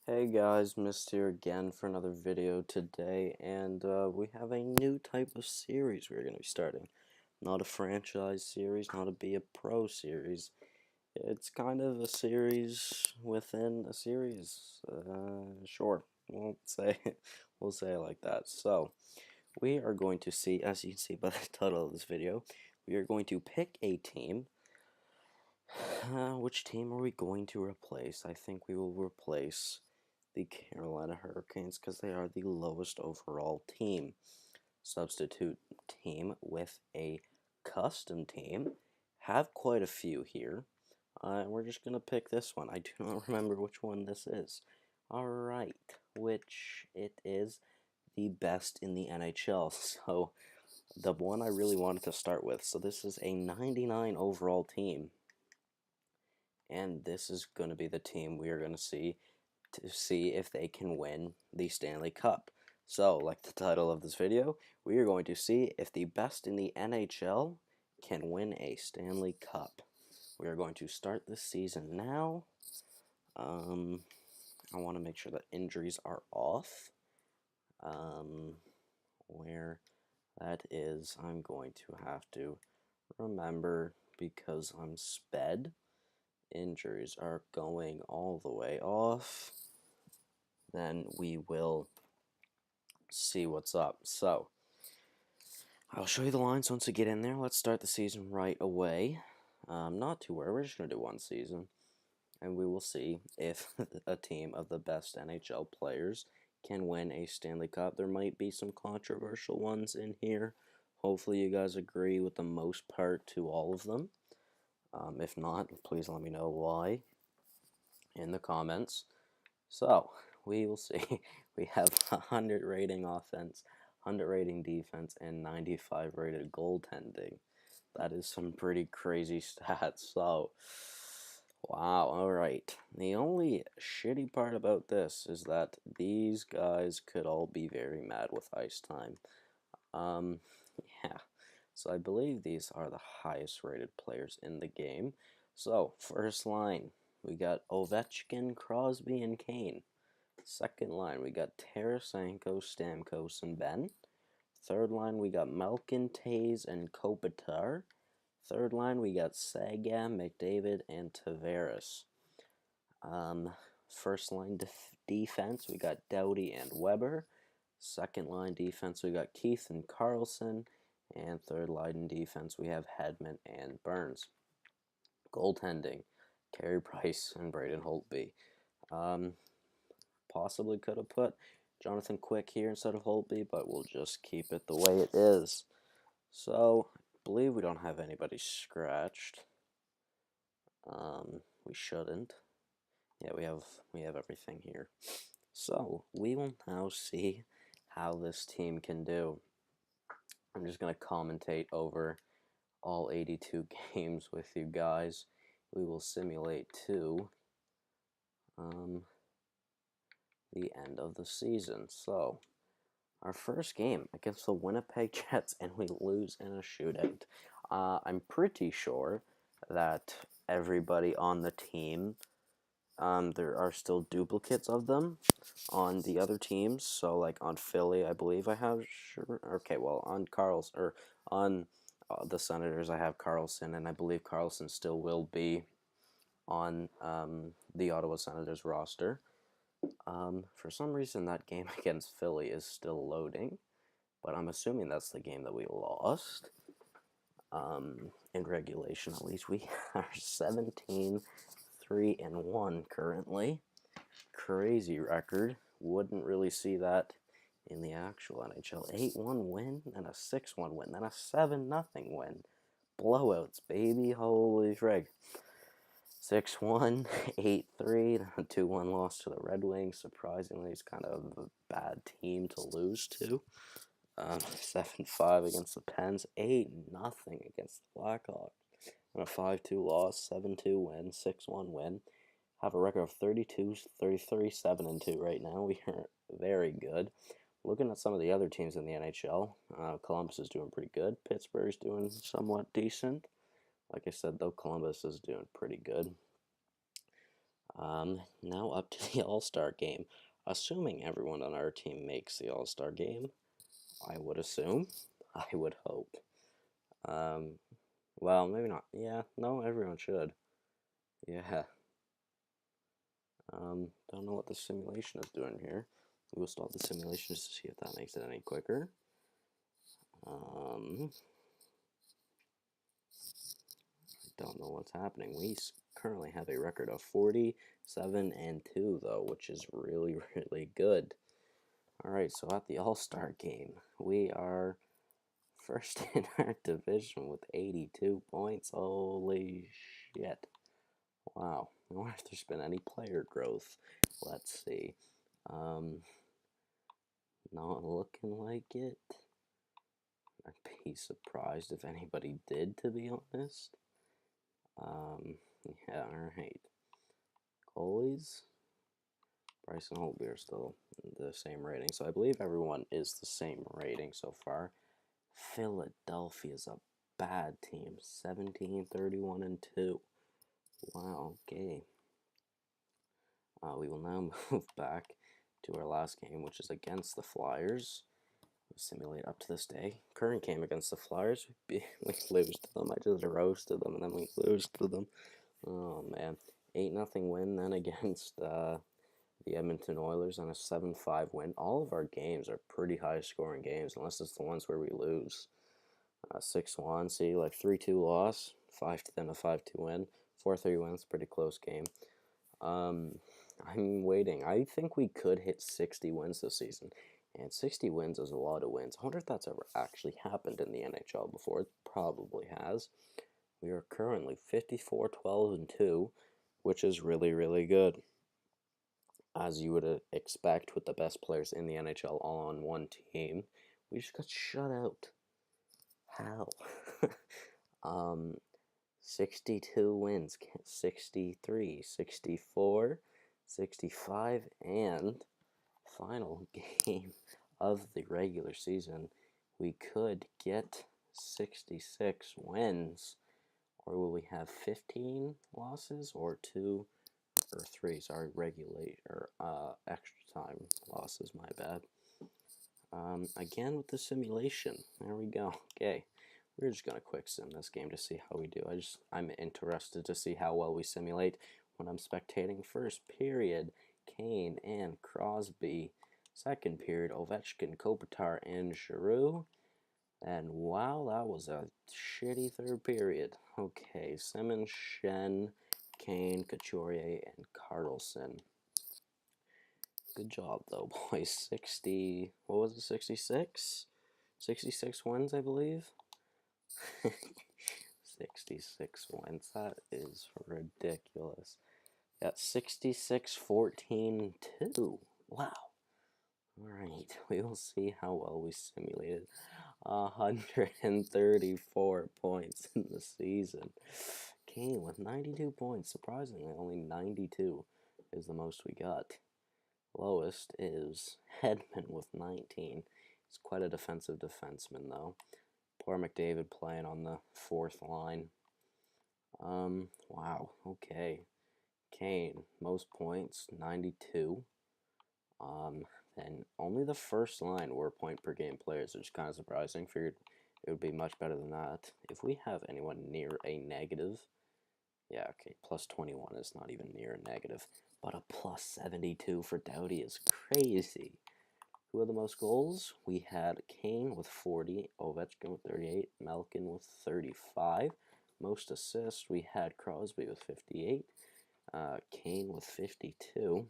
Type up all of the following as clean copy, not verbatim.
Hey guys, Mist here again for another video today, and we have a new type of series we're going to be starting. Not a franchise series, not a Be a Pro series. It's kind of a series within a series. Sure, we'll say it like that. So, we are going to see, as you can see by the title of this video, we are going to pick a team. Which team are we going to replace? I think we will replace the Carolina Hurricanes because they are the lowest overall team. Substitute team with a custom team. Have quite a few here. We're just going to pick this one. I do not remember which one this is. Alright, which it is the best in the NHL. So, the one I really wanted to start with. So, this is a 99 overall team. And this is going to be the team we are going to see if they can win the Stanley Cup. So, like the title of this video, we are going to see if the best in the NHL can win a Stanley Cup. We are going to start this season now. I want to make sure that injuries are off. Where that is, I'm going to have to remember because I'm sped. Injuries are going all the way off. Then we will see what's up. So, I'll show you the lines once we get in there. Let's start the season right away. Not to worry, we're just going to do one season. And we will see if a team of the best NHL players can win a Stanley Cup. There might be some controversial ones in here. Hopefully you guys agree with the most part to all of them. If not, please let me know why in the comments. So, we will see. We have 100 rating offense, 100 rating defense, and 95 rated goaltending. That is some pretty crazy stats. So, wow, alright. The only shitty part about this is that these guys could all be very mad with ice time. Yeah. So I believe these are the highest rated players in the game. So, first line, we got Ovechkin, Crosby, and Kane. Second line, we got Tarasenko, Stamkos, and Ben. Third line, we got Malkin, Tays, and Kopitar. Third line, we got Saga, McDavid, and Tavares. First line defense, we got Doughty and Weber. Second line defense, we got Keith and Carlson. And third line defense, we have Hedman and Burns. Goaltending, Carey Price and Braden Holtby. Possibly could have put Jonathan Quick here instead of Holtby, but we'll just keep it the way it is. So, I believe we don't have anybody scratched. We shouldn't. Yeah, we have everything here. So, we will now see how this team can do. I'm just going to commentate over all 82 games with you guys. We will simulate to the end of the season. So, our first game against the Winnipeg Jets, and we lose in a shootout. I'm pretty sure that everybody on the team, there are still duplicates of them on the other teams. So, like on Philly, I believe I have. Sure. Okay, well, on the Senators, I have Carlson, and I believe Carlson still will be on the Ottawa Senators roster. For some reason, that game against Philly is still loading, but I'm assuming that's the game that we lost. In regulation, at least, we are 17-3-1 currently. Crazy record. Wouldn't really see that in the actual NHL. 8-1 win, then a 6-1 win, then a 7-0 win. Blowouts, baby. Holy frig. 6-1, 8-3, 2-1 loss to the Red Wings. Surprisingly, it's kind of a bad team to lose to. 7-5 against the Pens, 8-0 against the Blackhawks. And a 5-2 loss, 7-2 win, 6-1 win. Have a record of 32, 33, 7-2 right now. We are very good. Looking at some of the other teams in the NHL, Columbus is doing pretty good. Pittsburgh's doing somewhat decent. Like I said, though, Columbus is doing pretty good. Now up to the All-Star game. Assuming everyone on our team makes the All-Star game, I would assume. I would hope. Um, well, maybe not. Yeah, no, everyone should. Yeah. Don't know what the simulation is doing here. We'll stop the simulation just to see if that makes it any quicker. Don't know what's happening. We currently have a record of 47-2, though, which is really, really good. Alright, so at the All-Star game, we are first in our division with 82 points. Holy shit. Wow. I wonder if there's been any player growth. Let's see. Not looking like it. I'd be surprised if anybody did, to be honest. Yeah, alright. Goalies. Bryson Holtby are still the same rating. So I believe everyone is the same rating so far. Philadelphia's a bad team. 17-31-2. Wow, okay. We will now move back to our last game, which is against the Flyers. We simulate up to this day. Current game against the Flyers, we lose to them. I just roasted them, and then we lose to them. Oh, man. 8-0 win then against the Edmonton Oilers on a 7-5 win. All of our games are pretty high-scoring games, unless it's the ones where we lose. 6-1, see, like 3-2 loss, 5-10 a 5-2 win, 4-3 wins, pretty close game. I'm waiting. I think we could hit 60 wins this season, and 60 wins is a lot of wins. I wonder if that's ever actually happened in the NHL before. It probably has. We are currently 54-12-2, which is really, really good. As you would expect with the best players in the NHL all on one team. We just got shut out. How? 62 wins, 63, 64, 65, and final game of the regular season, we could get 66 wins, or will we have 15 losses, or 2 or 3, sorry, extra time losses, my bad. Again with the simulation, there we go. Okay, we're just gonna quick sim this game to see how we do. I'm interested to see how well we simulate when I'm spectating. First period, Kane and Crosby. Second period, Ovechkin, Kopitar, and Giroux. And wow, that was a shitty third period. Okay, Simmons, Shen, Kane, Couturier, and Carlson. Good job, though, boys. 60, what was it, 66? 66 wins, I believe. 66 wins, that is ridiculous. Yeah, 66-14-2. Wow. Alright, we will see how well we simulated. 134 points in the season. Kane with 92 points. Surprisingly, only 92 is the most we got. Lowest is Hedman with 19. He's quite a defensive defenseman, though. Poor McDavid playing on the fourth line. Wow, okay. Kane, most points, 92. Then only the first line were point per game players, which is kind of surprising. Figured it would be much better than that. If we have anyone near a negative, yeah, okay, plus 21 is not even near a negative, but a plus 72 for Doughty is crazy. Who had the most goals? We had Kane with 40, Ovechkin with 38, Malkin with 35. Most assists, we had Crosby with 58, Kane with 52.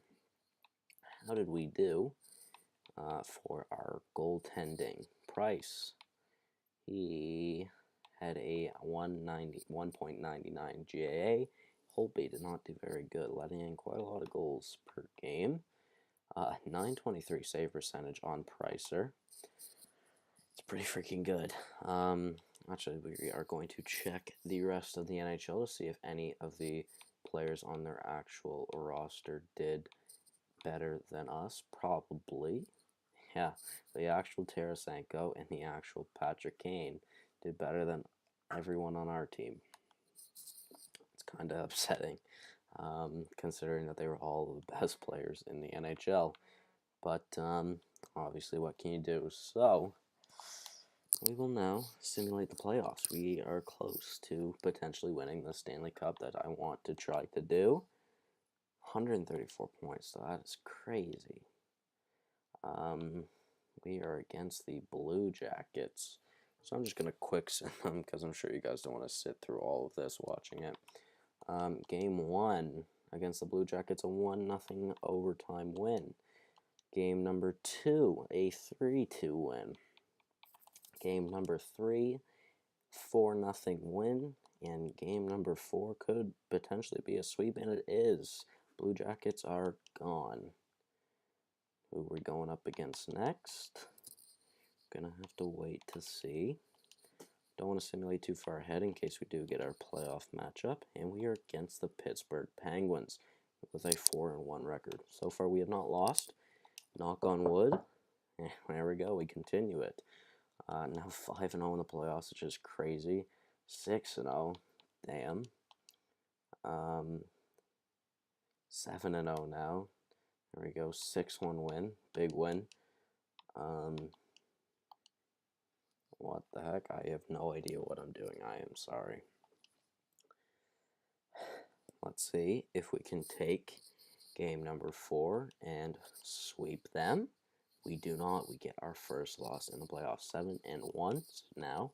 How did we do for our goaltending? Price, he had a 1.99 GAA. Holtby did not do very good, letting in quite a lot of goals per game. 923 save percentage on Pricer. It's pretty freaking good. Actually, we are going to check the rest of the NHL to see if any of the players on their actual roster did better than us. Probably. Yeah, the actual Tarasenko and the actual Patrick Kane did better than everyone on our team. It's kind of upsetting. considering that they were all the best players in the NHL. But obviously, what can you do? So, we will now simulate the playoffs. We are close to potentially winning the Stanley Cup that I want to try to do. 134 points, so that is crazy. We are against the Blue Jackets. So I'm just going to quick sim them because I'm sure you guys don't want to sit through all of this watching it. Game 1 against the Blue Jackets, a 1-0 overtime win. Game number 2, a 3-2 win. Game number 3, 4-0 win. And game number 4 could potentially be a sweep, and it is. Blue Jackets are gone. Who we're going up against next? Gonna have to wait to see. Don't want to simulate too far ahead in case we do get our playoff matchup. And we are against the Pittsburgh Penguins with a 4-1 record. So far we have not lost. Knock on wood. There we go. We continue it. Now 5-0 in the playoffs, which is crazy. 6-0. Damn. 7-0 now. There we go. 6-1 win. Big win. What the heck? I have no idea what I'm doing. I am sorry. Let's see if we can take game number 4 and sweep them. We do not. We get our first loss in the playoffs. 7-1 now.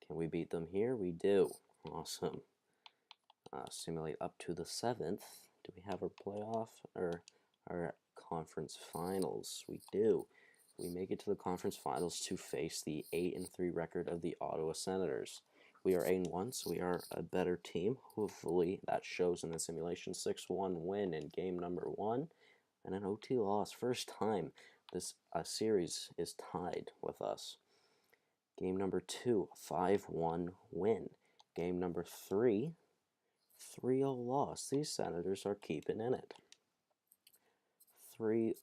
Can we beat them here? We do. Awesome. Simulate up to the 7th. Do we have our playoff or our conference finals? We do. We make it to the conference finals to face the 8-3 record of the Ottawa Senators. We are 8-1, so we are a better team. Hopefully that shows in the simulation. 6-1 win in game number 1 and an OT loss. First time this series is tied with us. Game number 2, 5-1 win. Game number 3, 3-0 loss. These Senators are keeping in it. 3-2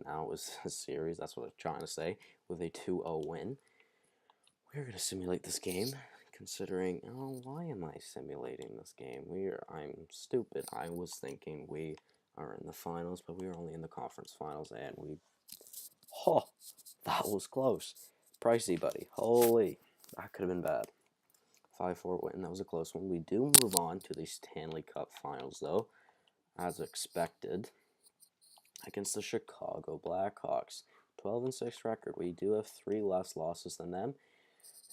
now is a series. That's what I'm trying to say. With a 2-0 win. We're going to simulate this game. Considering, oh, why am I simulating this game? I'm stupid. I was thinking we are in the finals, but we are only in the conference finals, and that was close. Pricey, buddy. Holy, that could have been bad. 5-4 win. That was a close one. We do move on to the Stanley Cup finals, though, as expected, against the Chicago Blackhawks. 12-6 record. We do have 3 less losses than them,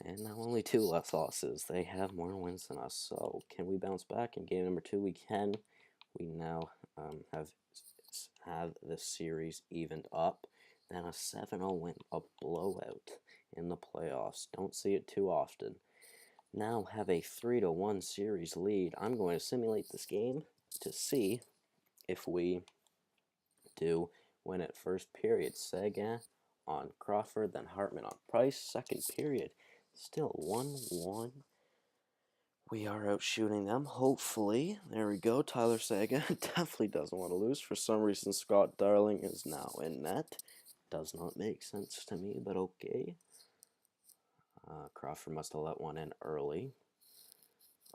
and now only 2 less losses. They have more wins than us. So can we bounce back in game number 2? We can. We now have the series evened up. Then a 7-0 win, a blowout in the playoffs. Don't see it too often. Now have a 3-1 series lead. I'm going to simulate this game to see if we do win it. First period, Seguin on Crawford, then Hartman on Price. Second period, still 1-1. We are out shooting them, hopefully. There we go. Tyler Seguin definitely doesn't want to lose. For some reason, Scott Darling is now in net. Does not make sense to me, but okay. Crawford must have let one in early.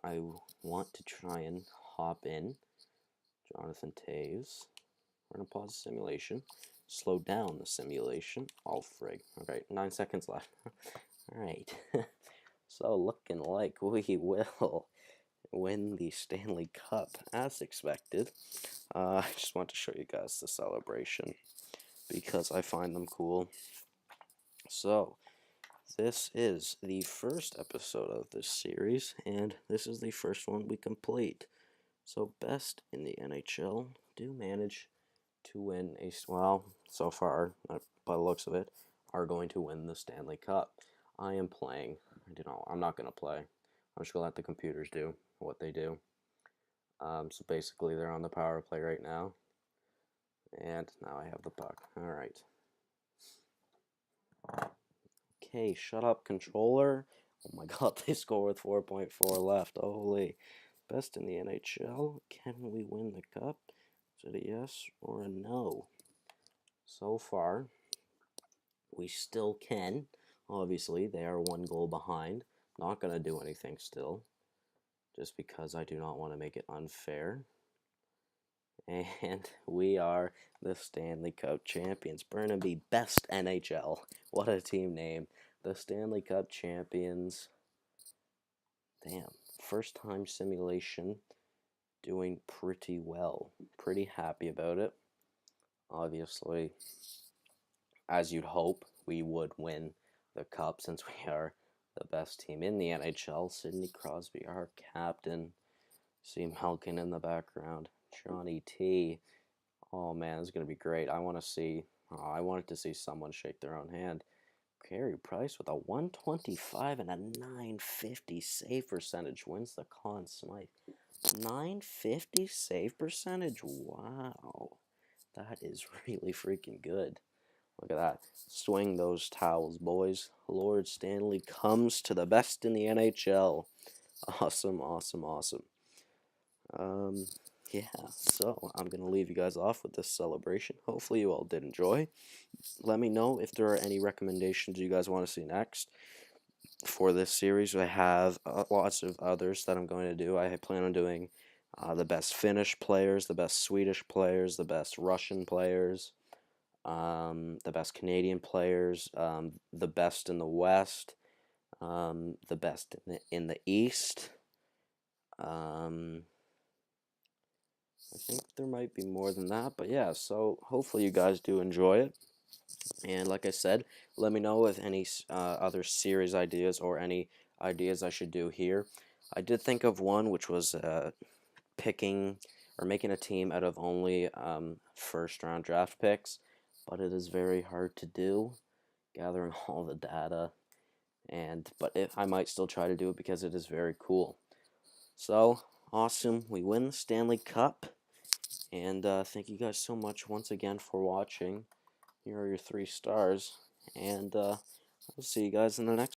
I want to try and hop in. Jonathan Taves. We're going to pause the simulation. Slow down the simulation. Oh, frig. Okay, 9 seconds left. Alright. So, looking like we will win the Stanley Cup, as expected. I just want to show you guys the celebration, because I find them cool. So, this is the first episode of this series, and this is the first one we complete. So, best in the NHL do manage to win well, so far, by the looks of it, are going to win the Stanley Cup. I am playing. I'm not going to play. I'm just going to let the computers do what they do. So basically, they're on the power play right now. And now I have the puck. Alright. Okay, shut up, controller. Oh my god, they score with 4.4 left. Holy. Best in the NHL. Can we win the cup? Is it a yes or a no? So far, we still can. Obviously, they are 1 goal behind. Not going to do anything still. just because I do not want to make it unfair. And we are the Stanley Cup champions. Burnaby, best NHL. What a team name. The Stanley Cup champions. Damn. First time simulation. Doing pretty well. Pretty happy about it. Obviously, as you'd hope, we would win the cup since we are the best team in the NHL. Sidney Crosby, our captain. See Malkin in the background. Johnny T. Oh man, this is gonna be great. I wanted to see someone shake their own hand. Carey Price with a 125 and a 950 save percentage wins the Conn Smythe. 950 save percentage? Wow. That is really freaking good. Look at that. Swing those towels, boys. Lord Stanley comes to the best in the NHL. Awesome, awesome, awesome. Yeah, so I'm going to leave you guys off with this celebration. Hopefully you all did enjoy. Let me know if there are any recommendations you guys want to see next for this series. I have lots of others that I'm going to do. I plan on doing the best Finnish players, the best Swedish players, the best Russian players, the best Canadian players, the best in the West, the best in the East. I think there might be more than that, but yeah, so hopefully you guys do enjoy it. And like I said, let me know if any other series ideas or any ideas I should do here. I did think of one, which was picking or making a team out of only first round draft picks, but it is very hard to do, gathering all the data. But I might still try to do it because it is very cool. So awesome, we win the Stanley Cup. And thank you guys so much once again for watching. Here are your 3 stars. And I'll see you guys in the next